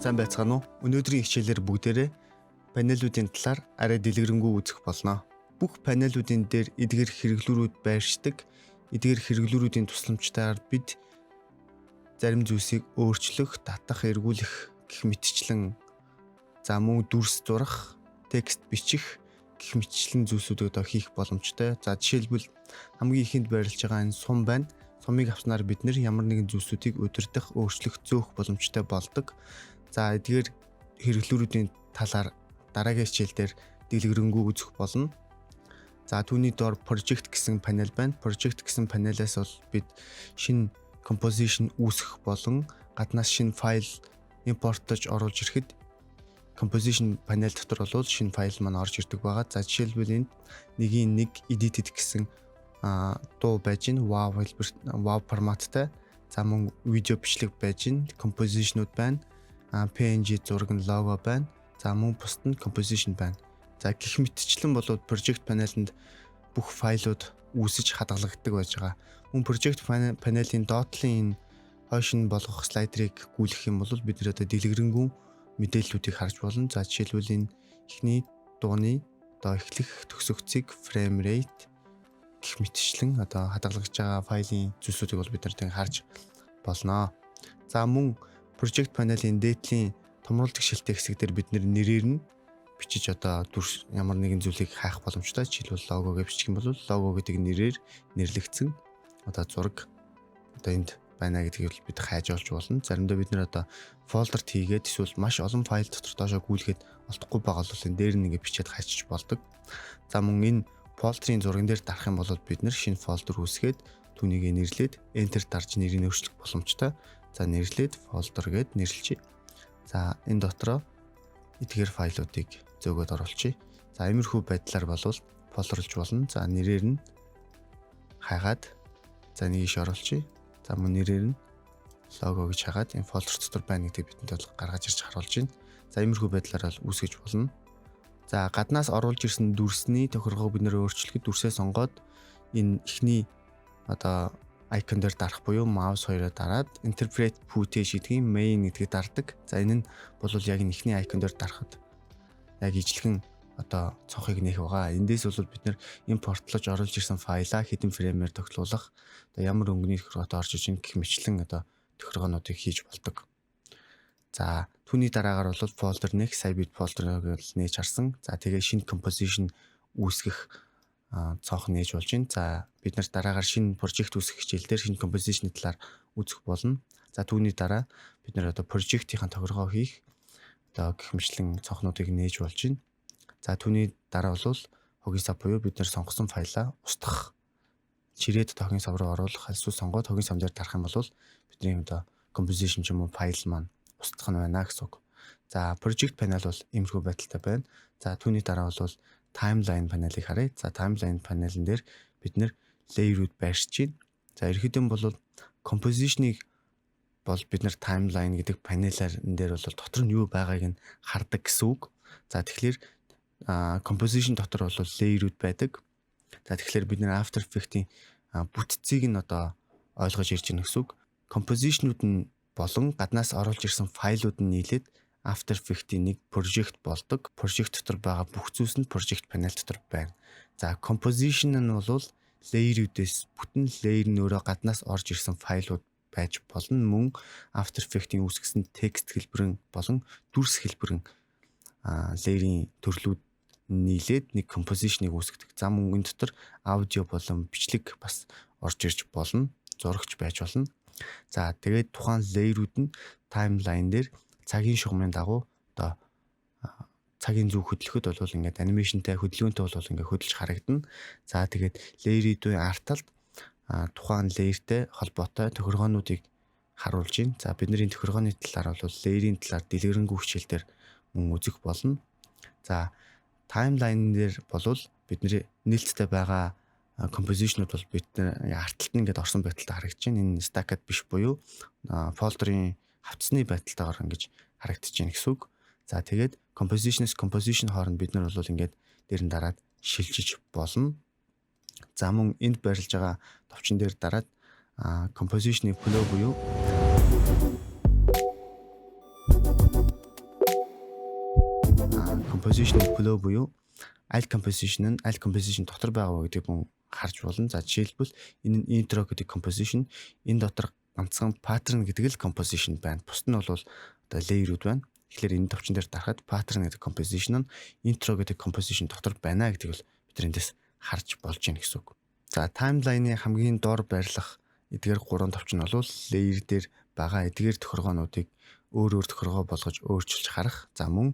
Сайн байцгаана уу? Өнөөдрийн хичээлээр бүгдээрээ панелуудын талаар арай дэлгэрэнгүй үзэх болно. Бүх панелуудын дээр эдгээр хэрэглүүрүүд байршдаг. Эдгээр хэрэглүүрүүдийн тусламжтайгаар бид зарим зүйлсийг өөрчлөх, татах, эргүүлэх гэх мэтчлэн мөн дүрс зурах, текст бичих гэх мэтчлэн зүйлсүүдийг одоо хийх боломжтой. За жишээлбэл хамгийн ихэнд байрлаж байгаа энэ сум байна. Сумыг авснаар бид нэр ямар нэгэн зүйлсүүдийг удирдах, өөрчлөх, зөөх боломжтой болдог. За эдгээр хэрэглүүрүүдийн талаар дараагийн хичээлдэр дэлгэрэнгүй үзэх болно. За түүний доор project гэсэн панел байна. Project гэсэн панелаас бол бид шинэ composition үүсгэх болон гаднаас шинэ файл импортлож оруулж ирэхэд composition панел дотор бол шинэ файл маань орж ирдэг байгаа. За жишээлбэл энд нэг edited гэсэн дуу байж гин wow форматтай. За мөн видео бичлэг байж гин composition-ууд байна. PNG зураг нь лого байна. За мөн бусд нь composition байна. За гэх мэтчлэн болоод project panel-д бүх файлууд үүсэж хадгалагддаг байж байгаа. Мөн project panel-ийн доотлын хойш нь болгох слайдерыг гүйлгэх юм бол бид нэр одоо дэлгэрэнгүй мэдээллүүдийг харж болно. За жишээлбэл энэ эхний дууны одоо эхлэх төгсөгцийг frame rate гэх мэтчлэн одоо хадгалагдж байгаа файлын зүйлсүүдийг бол бид нар харж болно. За мөн project panel-ийн дээдлийн томруулдаг шилтэй хэсэг дээр бид нэрээр нь бичиж одоо ямар нэгэн зүйлийг хайх боломжтой. Жишээлбэл лого гэж бичих юм бол лого гэдэг нэрээр нэрлэгдсэн одоо зураг одоо энд байна гэдгийг бид хайж олж болно. Заримдаа бид нэр одоо фолдерт хийгээд эсвэл маш олон файл дотор доошоо гүйлгээд олдохгүй байгаа бол энэ дээр нь ингээд бичээд хайчих болдог. За мөн энэ фолдерын зурган дээр дарах юм бол бид нэр шинэ фолдер үүсгээд түүнийг нэрлээд enter дарж нэрийг өөрчлөх боломжтой. За нэрлээд фолдер гэд нэрлэжээ. За энэ дотроо эдгээр файлуудыг зөөгөөд оруулъя. За иймэрхүү байдлаар болвол фолдерлж болно. За нэрээр нь хайгаад за нэг иш оруулъя. За мөн нэрээр нь лого гэж хагаад энэ фолдер дотор байна гэдгийг бидэнд бол гаргаж ирж харуулж байна. За иймэрхүү байдлаар бол үүсгэж болно. За гаднаас оруулж ирсэн дүрсний тохиргоог бид нэр өөрчлөхөд дүрсээ сонгоод энэ эхний одоо icon дээр дарах буюу mouse хоёроо дараад interpret footage гэдгийг main гэдгийг дардаг. За энэ нь бол яг энэ эхний icon дээр дарахад яг ижлэгэн одоо цонхыг нээх байгаа. Эндээс бол бид нэр импортлож оруулж ирсэн файлаа хэдэн фреймээр тоглуулах, одоо ямар өнгөний тохиргоотой орж иж гэх мэтлэн одоо тохиргоонуудыг хийж болдог. За түүний дараагаар бол folder нэх сая бид folder-ыг нээж харсан. За тэгээ шинэ composition үүсгэх цонх нээж болж байна. За бид нар дараагаар шинэ project үүсгэх хичээлдэр шинэ composition-ы талаар үзэх болно. За түүний дараа бид нар одоо project-ийн тохиргоо хийх одоо гэх мэтлэн цонхнуудыг нээж болж байна. За түүний дараа бол хогийн сав буюу бид нар сонгосон файлаа устгах чирээд хогийн сав руу оруулах алсуу сонгоод хогийн сав дээр дарах юм бол бидний одоо composition ч юм уу файл маань устгах нь байна гэсэн үг. За project panel бол иймэрхүү байдалтай байна. За түүний дараа бол timeline панелыг харъя. За timeline панелн дээр бид нэр layer-ууд байршиж байна. За ерөнхийдөө бол composition-ыг бол бид нар timeline гэдэг панелаар энэ дээр бол дотор нь юу байгааг нь хардаг гэсэн үг. За тэгэхээр composition дотор бол layer-ууд байдаг. За тэгэхээр бид нар After Effects-ийн бүтцийг нь одоо ойлгож ирж байна гэсэн үг. Composition-ууд нь болон гаднаас оруулж ирсэн файлууд нь нийлээд After Effects-ийн нэг project болдог. Project дотор байгаа бүх зүйлс нь project panel дотор байна. За composition нь бол layer-үүдээс бүтэн layer нь өөрөө гаднаас орж ирсэн файлууд байж болно. Мөн After Effects-ийн үүсгэсэн текст хэлбэрэн болон дүрс хэлбэрэн layer-ийн төрлүүд нийлээд нэг composition-ыг үүсгэдэг. За мөн энэ дотор аудио болон бичлэг бас орж ирж болно. Зурагч байж болно. За тэгээд тухайн layer-үүд нь timeline дээр цагийн шугамын дагуу одоо цагийн зүг хөдлөхөд бол ингээд анимашнтай хөдөлгөөнтэй бол ингээд хөдөлж харагдана. За тэгээд layer-ийн арталд тухайн layer-тэй холбоотой тохиргоонуудыг харуулж байна. За бидний тохиргооны талаар бол layer-ийн талаар дэлгэрэнгүй хичээлдэр мөн үзэх болно. За timeline дээр бол бидний нээлттэй байгаа composition-ууд бол бид арталт нь ингээд орсон байдалтай харагдаж байна. Энэ stack-д биш буюу folder-ийн хавцсны байдалтайгаар ингэж харагдаж байна гэсэн үг. За тэгээд composition хооронд бид нар бол ингээд дээр нь дараад шилжиж болно. За мөн энд байрлаж байгаа товчон дээр дараад composition-ийн flow буюу composition flow буюу аль composition дотор байгаа гэдгийг мөн харж болно. За жишээлбэл энэ нь intro гэдэг composition, энэ дотор ганцхан pattern гэдэг л composition байна. Бусд нь бол одоо layer-ууд байна. Тэгэхээр энэ товчон дээр дарахад pattern гэдэг composition нь intro гэдэг composition дотор байна гэдгийг бол бид эндээс харж болж байна гэсэн үг. За timeline-ы хамгийн доор байрлах эдгээр 3 товчон бол layer дээр байгаа эдгээр тохиргоонуудыг өөр тохиргоо болгож өөрчилж харах. За мөн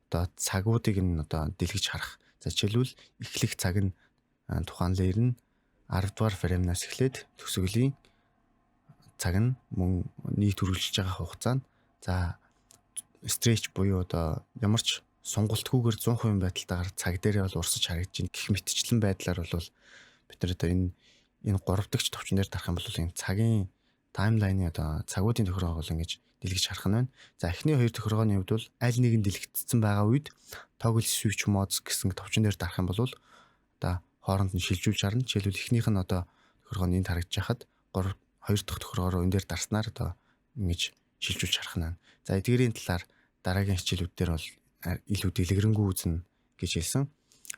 одоо цагуудыг нь одоо дэлгэж харах. За жишээлбэл эхлэх цаг нь тухайн layer нь 10 дугаар фреймнаас эхлээд төгсгөлийн цаг нь мөн нийт үргэлжилж байгаа хугацаа нь за stretch буюу одоо ямар ч сунгалтгүйгээр 100% байдалтайгаар цаг дээрээ бол урсаж харагдаж гэх мэтчлэн байдлаар бол бид нар одоо энэ 3 дахь товчон дээр дарах юм бол энэ цагийн таймлайны одоо цагуудын тохиргоог бол ингэж дэлгэж харах нь байна. За эхний 2 тохиргооны хувьд бол аль нэг нь дэлгэцсэн байгаа үед toggle switch modes гэсэн товчон дээр дарах юм бол одоо хооронд нь шилжүүлж харна. Жишээлбэл эхнийх нь одоо тохиргоонд энд харагдаж хахад 2 дахь тохиргоороо энэ дээр дарснаар одоо ингэж шилжүүлж харах нь. За эдгээрийн талаар дараагийн хичээлүүд дээр бол илүү дэлгэрэнгүй үзнэ гэж хэлсэн.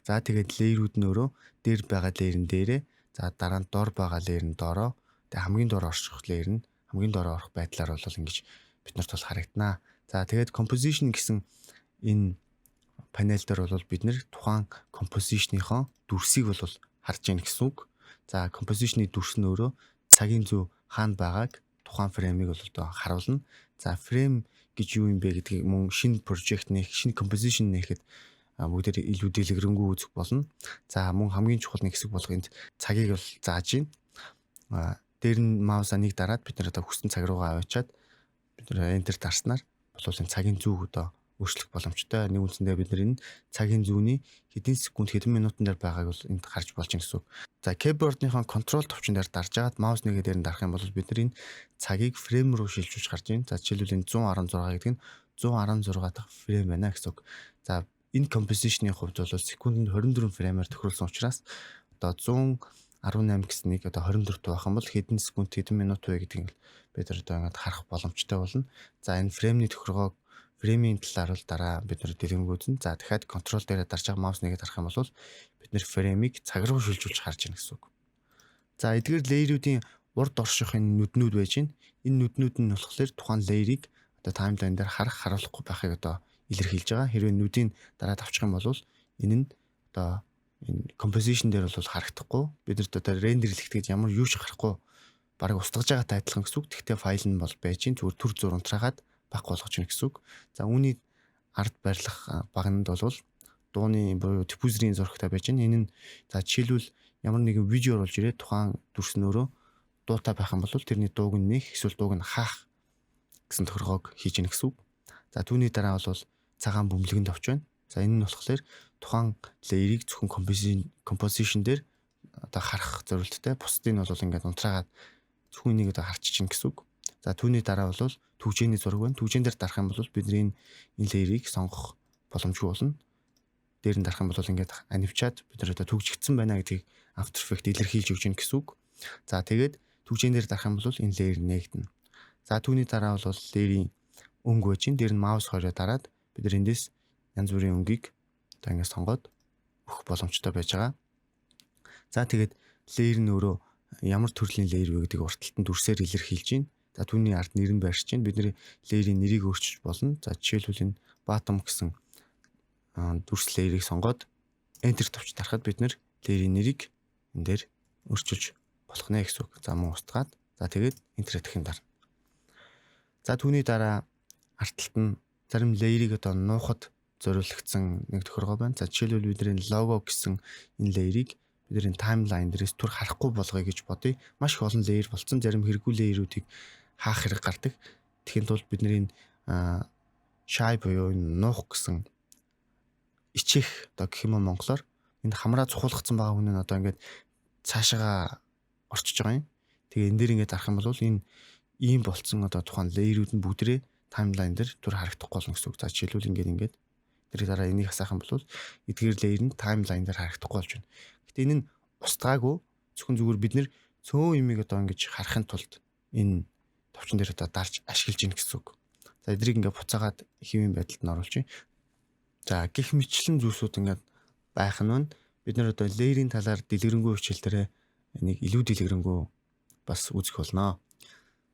За тэгээд layer-үүд нь өөрөө дээр байгаа layer-ын дээрээ за дараа нь дор байгаа layer-ын доороо тэгээд хамгийн доор орчих layer нь хамгийн доор орох байдлаар бол ингэж бид нарт бол харагдана. За тэгээд composition гэсэн энэ панел дээр бол бид нэр тухайн composition-ийнхоо дүрсийг бол харж яах гэсэн үг. За composition-ы дүрс нь өөрөө цагийн зөв хаана байгааг тухайн фреймийг бол одоо харуулна. За фрейм гэж юу юм бэ гэдгийг мөн шинэ project нэх, шинэ composition нэхэд бүгдээр илүү дэлгэрэнгүй үзэх болно. За мөн хамгийн чухал нэг хэсэг болох энд цагийг бол зааж байна. Дээр нь маусаа нэг дараад бид нар одоо хүссэн цаг руугаа аваачаад бид нар enter дарснаар болов энэ цагийн зүүг одоо өөрчлөх боломжтой. Нэг үндсэндээ бид нар энэ цагийн зүүний хэдэн секунд хэдэн минутан дээр байгааг бол энд харж болж байна гэсэн үг. За keyboard-ныхон control товчон дээр дарж агаад маус нэгэ дээр нь дарах юм бол бид нар энэ цагийг фрейм руу шилжүүлж гарч байна. За жишээлбэл энэ 116 гэдэг нь 116 дахь фрейм байна гэсэн үг. За энэ composition-ийн хувьд бол секундэд 24 фреймээр тохируулсан учраас одоо 118 гэсэн нэг одоо 24 байх юм бол хэдэн секунд хэдэн минут вэ гэдгийг бид нар одоо ингээд харах боломжтой болно. За энэ фреймний тохиргоог фреймийн талаар бол дараа бид нар дэлгэрэнгүй үзнэ. За дахиад контрол дээрээ дарж байгаа маус нэгээ дарах юм бол бид нар фреймийг цаг руу шилжүүлж харж байна гэсэн үг. За эдгээр layer-үүдийн урд орших энэ нүднүүд байж байна. Энэ нүднүүд нь болохоор тухайн layer-ыг одоо таймлайн дээр харуулахгүй байхыг одоо илэрхийлж байгаа. Хэрвээ нүдийн дараа тавчих юм бол энэ нь одоо энэ composition дээр бол харагдахгүй. Бидэрт одоо рендерлэгтгэж ямар юу ч харахгүй бараг устгаж байгаатай адилхан гэсэн үг. Тэгвэл файл нь бол байж чинь зүгээр төр зурагтраагаад баг болгож байна гэсэн үг. За үүний ард барилах багнанд бол дууны буюу diffuser-ийн зурагтай байж байна. Энэ нь за жишээлбэл ямар нэгэн видео оруулж ирээд тухайн дүрс нөрөө дуутай байх юм бол тэрний дууг нь нэх эсвэл дууг нь хаах гэсэн тохиргоог хийж яах гэсэн үг. За түүний дараа бол цагаан бөмбөлгөнд авч байна. За энэ нь болохоор тухайн layer-ыг зөвхөн composition дээр одоо харах зорилттой. Бусдыг нь бол ингээд унтраагаад зөвхөн энийг одоо харчих чинь гэсэн үг. За түүний дараа бол түгжээний зураг байна. Түгжээн дээр дарах юм бол бидний энэ layer-ыг сонгох боломжгүй болно. Дээр нь дарах юм бол ингээд анивчаад бид нар одоо түгжигдсэн байна гэдгийг After Effects илэрхийлж өгч гэнэ гэсэн үг. За тэгээд түгжээн дээр дарах юм бол энэ layer нээгдэнэ. За түүний дараа бол layer-ийн өнгө байж гин. Дээр нь маус хоёроо дараад бид нар эндээс янз бүрийн өнгийг одоо ингээд сонгоод өгөх боломжтой байж байгаа. За тэгээд layer нь өөрөө ямар төрлийн layer вэ гэдгийг урт талтанд дүрсээр илэрхийлж байна. За түүний ард нэр нь байршиж байна. Бидний layer-ийн нэрийг өөрчилж болно. За жишээлбэл энэ bottom гэсэн дүрс layer-ыг сонгоод enter товч дарахад бид нэр layer-ийн нэрийг энэ дээр өөрчилж болох нэ гэсэн үг. За мөн устгаад за тэгээд enter дахин дарна. За түүний дараа арт талд нь зарим layer-ыг одоо нуухад зориулагдсан нэг тохиргоо байна. За жишээлбэл бидний logo гэсэн энэ layer-ыг бидний timeline дээрээс түр харахгүй болгоё гэж бодъё. Маш их олон layer болсон. Зарим хэрэггүй layer-үүдийг хаах хэрэг гардаг. Тэгэхэд бол бидний shy буюу нуух гэсэн ичих одоо гэх юм уу монголоор энд хамраа цухуулгацсан байгаа хүн нь одоо ингээд цаашаага орчиж байгаа юм. Тэгээ энэ дээр ингээд дарах юм бол энэ ийм болцсон одоо тухайн layer-үүд нь бүгдрээ timeline дээр түр харагдахгүй болно гэсэн үг. За жишээлбэл ингээд тэр дараа энийг хасаах юм бол эдгээр layer нь timeline дээр харагдахгүй болж байна. Гэтэ энэ нь устгаагүй зөвхөн зүгээр бид нэр цөөн юмыг одоо ингэж харахын тулд энэ товчон дээр одоо дарж ашиглаж ийн гэсэн үг. За эдрийг ингээд буцаагаад хэвийн байдалд нь оруулж байна. За гих мэтчлэн зүйлсүүд ингээд байх нь бид нар одоо layering талаар дэлгэрэнгүй хичээл дээр нэг илүү дэлгэрэнгүй бас үзэх болно.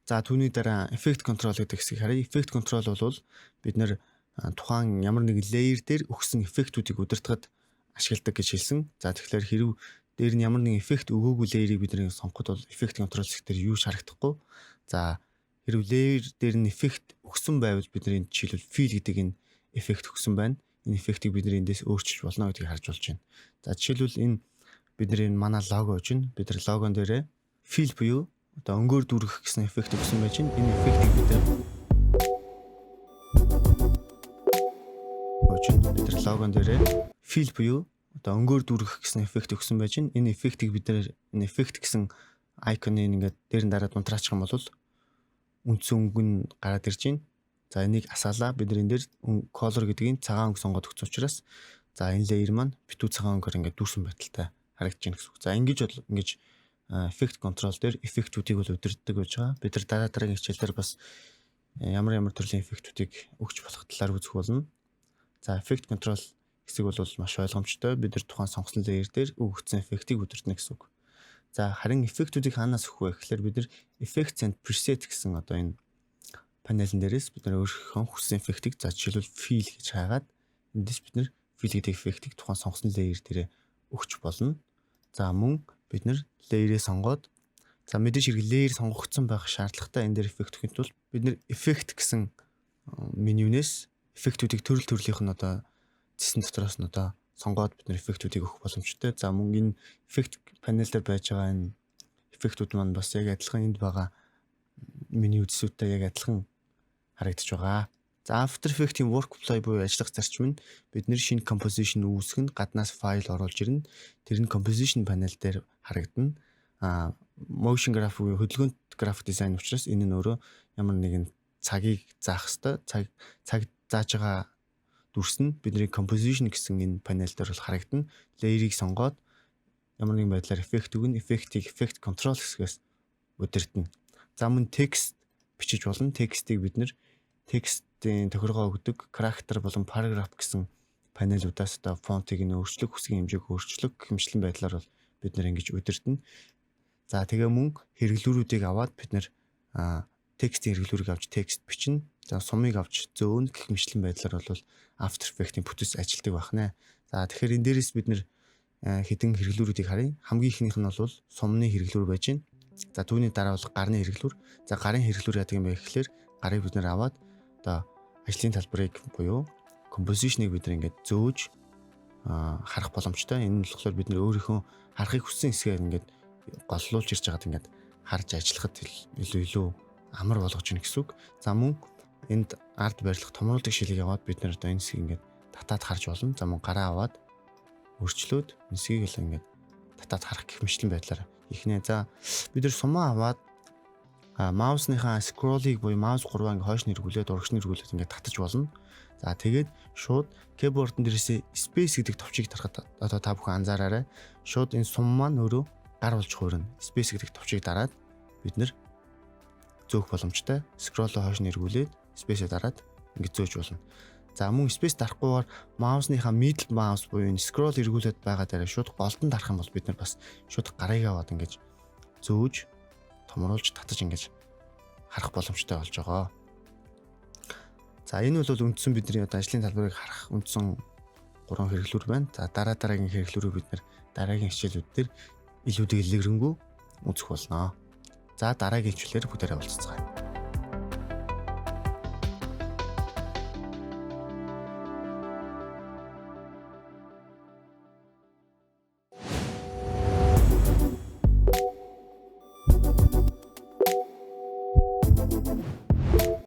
За түүний дараа effect control гэдэг хэсгийг харъя. Effect control бол бид нар тухайн ямар нэг layer дээр өгсөн эффектүүдийг удирдахад ашигладаг гэж хэлсэн. За тэгэхээр хэрв дээр нь ямар нэгэн эффект өгөөгүй layer-ыг бид нэр сонгоход бол effect control хэсгээр юу шарагдахгүй. За хэрв layer дээр нь эффект өгсөн байвал бидний жишээлбэл fill гэдэг энэ эффект өгсөн байна. Энэ эффектийг бид эндээс өөрчилж болно гэдгийг харж болж байна. За жишээлбэл энэ бидний манай лого чинь бид нар логон дээрээ fill буюу одоо өнгөөр дүүргэх гэсэн эффект өгсөн байж чинь энэ эффектийг бид нар логон дээрээ fill буюу одоо өнгөөр дүүргэх гэсэн эффект өгсөн байж чинь энэ эффектийг бид нар энэ эффект гэсэн айконыг ингээд дээр нь дараад унтраачих юм бол үндсэн өнгө нь гараад ирж байна. За энийг асаалаа бид нар энэ дээр color гэдгийг цагаан өнгө сонгоод өгсөн учраас за энэ layer маань битүү цагаан өнгөөр ингээд дүүрсэн байдалтай харагдаж байна гэсэн үг. За ингэж effect control дээр эффектүүдийг бол удирддаг байж байгаа. Бид нар дараагийн хичээлээр бас ямар төрлийн эффектүүдийг өгч болох талаар үзэх болно. За effect control хэсэг бол маш ойлгомжтой. Бид нар тухайн сонгосон layer дээр өгөгдсөн эффектийг удирдна гэсэн үг. За харин эффектүүдийг хаанаас өгөх вэ гэхээр бид нар effects and preset гэсэн одоо энэ панелын дээрээс бид нар өөрийнхөө хүссэн эффектийг за жишээлбэл fill гэж хаагаад эндээс бид нар fill гэдэг эффектийг тухайн сонгосон layer дээр өгч болно. За мөн бид нар layer-ээ сонгоод за мэдээж хэрэг layer сонгогдсон байх шаардлагатай энэ дээр эффект өгөхөнд бол бид нар effect гэсэн менюнээс эффектүүдийг төрлийнх нь одоо зэсэн дотроос нь одоо сонгоод бид нар эффектүүдийг өгөх боломжтой. За мөн энэ эффект панел дээр байж байгаа энэ эффектүүд маань бас яг адилхан энд байгаа меню үзсүүдтэй яг адилхан харагдаж байгаа. За After Effects-ийн workflow буюу ажиллах зарчим нь бид нэр шинэ composition үүсгэн гаднаас файл оруулж ирнэ. Тэр нь composition panel дээр харагдана. Motion graph буюу хөдөлгөөнт graphic design учраас энэ нь өөрөө ямар нэгэн цагийг заах хэвээр цаг зааж байгаа дүрс нь бидний composition гэсэн энэ панел дээр бол харагдана. Layer-ыг сонгоод ямар нэгэн байдлаар эффект өгнө. Эффектийг effect control хэсгээс удирдна. За мөн текст бичиж болно. Текстийг бид нэр текстийн тохиргоо өгдөг character болон paragraph гэсэн панелуудаас одоо фонтыг нь өөрчлөх, хүсгийн хэмжээг өөрчлөх хэмжлэн байдлаар бол бид нэр ингэж удирдна. За тэгээ мөн хэрэглүүрүүдийг аваад бид нэр текстийн хэрэглүүрийг авч текст бичнэ. За сумыг авч зөөнө гэх хэмжлэн байдлаар бол After Effects-ийн бүтц ажилтдаг байна. За тэгэхээр энэ дээрээс бид нэр хэдэн хэрэглүүрүүдийг харъя. Хамгийн ихнийх нь бол сумны хэрэглүүр байж байна. За түүний дараа бол гарны хэрэглүүр. За гарын хэрэглүүр яадаг юм бэ гэхээр гарыг бид нэр аваад одоо ажлын талбарыг буюу композишныг бид нар ингээд зөөж харах боломжтой. Энэ нь болохоор бид нэр өөрийнхөө харахыг хүссэн хэсгээр ингээд голлуулж ирж байгаад ингээд харж ажиллахад илүү амар болгож ийн гэсэн үг. За мөн энд ард барилах томруулдаг шилийг аваад бид нэр одоо энэ хэсгийг ингээд татаад харж болно. За мөн гараа аваад өөрчлөөд хэсгийг л ингээд татаад харах гэх мэтлэн байдлаар ихнэ. За бид нэр сумаа аваад маусныхаа scroll-ыг буюу маус гурваа ингээ хойш нэргүүлээд урагш нэргүүлээд ингээ татаж болно. За тэгээд шууд keyboard-ын дээрээс space гэдэг товчийг тарахад одоо та бүхэн анзаараарай. Шууд энэ сум маань өөрөө гар болж хуурна. Space гэдэг товчийг дараад бид нэр зөөх боломжтой. Scroll-оо хойш нэргүүлээд space-ээ дараад ингээ зөөж болно. За мөн space дарахгүйгээр маусныхаа middle mouse буюу энэ scroll эргүүлээд байгаа дээрээ шууд голдон дарах юм бол бид нар бас шууд гарыг аваад ингээ зөөж томруулж татаж ингэж харах боломжтой болж байгаа. За энэ бол үндсэн бидний одоо ажлын талбарыг харах үндсэн 3 хэрэглүүр байна. За дараагийн хэрэглүүрийг бид дараагийн хичээлүүд дээр илүү дэлгэрэнгүй үзэх болно. За дараагийн хичээлээр бүгдээрээ уулзцгаая.